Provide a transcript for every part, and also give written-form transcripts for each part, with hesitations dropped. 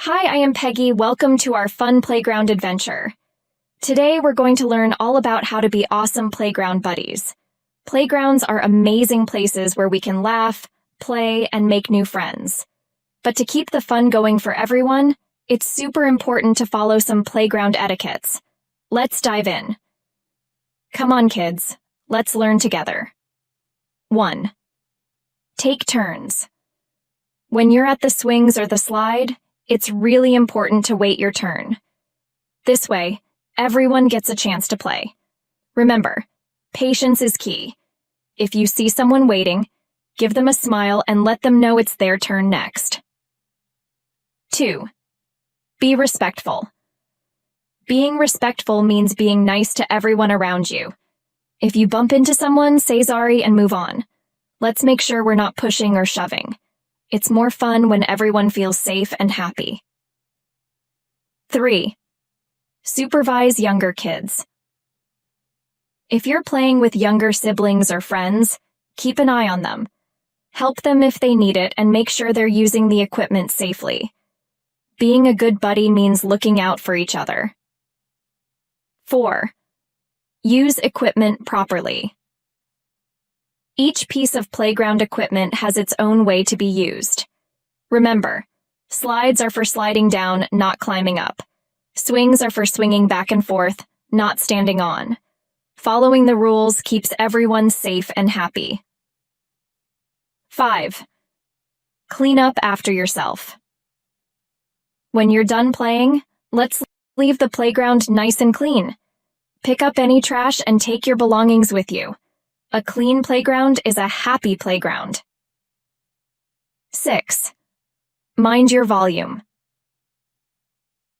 Hi, I am Peggy. Welcome to our fun playground adventure. Today, we're going to learn all about how to be awesome playground buddies. Playgrounds are amazing places where we can laugh, play, and make new friends. But to keep the fun going for everyone, it's super important to follow some playground etiquettes. Let's dive in. Come on, kids. Let's learn together. 1. Take turns. When you're at the swings or the slide, it's really important to wait your turn. This way, everyone gets a chance to play. Remember, patience is key. If you see someone waiting, give them a smile and let them know it's their turn next. 2. Be respectful. Being respectful means being nice to everyone around you. If you bump into someone, say sorry and move on. Let's make sure we're not pushing or shoving. It's more fun when everyone feels safe and happy. 3. Supervise younger kids. If you're playing with younger siblings or friends, keep an eye on them. Help them if they need it and make sure they're using the equipment safely. Being a good buddy means looking out for each other. 4. Use equipment properly. Each piece of playground equipment has its own way to be used. Remember, slides are for sliding down, not climbing up. Swings are for swinging back and forth, not standing on. Following the rules keeps everyone safe and happy. 5. Clean up after yourself. When you're done playing, let's leave the playground nice and clean. Pick up any trash and take your belongings with you. A clean playground is a happy playground. 6. Mind your volume.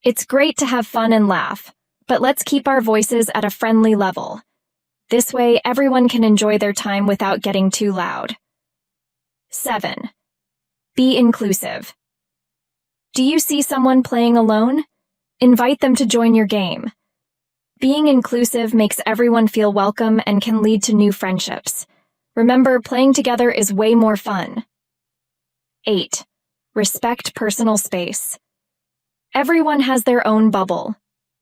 It's great to have fun and laugh, but let's keep our voices at a friendly level. This way, everyone can enjoy their time without getting too loud. 7. Be inclusive. Do you see someone playing alone? Invite them to join your game. Being inclusive makes everyone feel welcome and can lead to new friendships. Remember, playing together is way more fun. 8. Respect personal space. Everyone has their own bubble.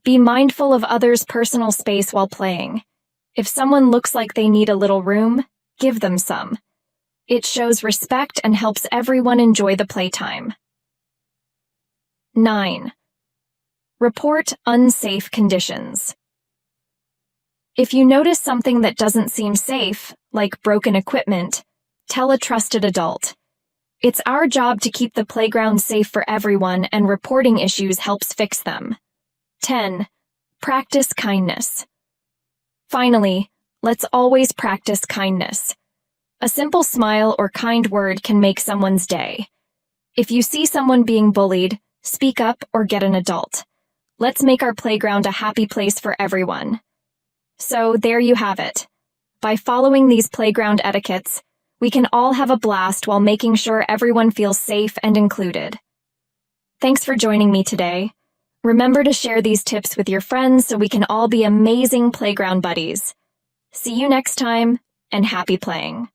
Be mindful of others' personal space while playing. If someone looks like they need a little room, give them some. It shows respect and helps everyone enjoy the playtime. 9. Report unsafe conditions. If you notice something that doesn't seem safe, like broken equipment, tell a trusted adult. It's our job to keep the playground safe for everyone, and reporting issues helps fix them. 10. Practice kindness. Finally, let's always practice kindness. A simple smile or kind word can make someone's day. If you see someone being bullied, speak up or get an adult. Let's make our playground a happy place for everyone. So there you have it. By following these playground etiquettes, we can all have a blast while making sure everyone feels safe and included. Thanks for joining me today. Remember to share these tips with your friends so we can all be amazing playground buddies. See you next time, and happy playing.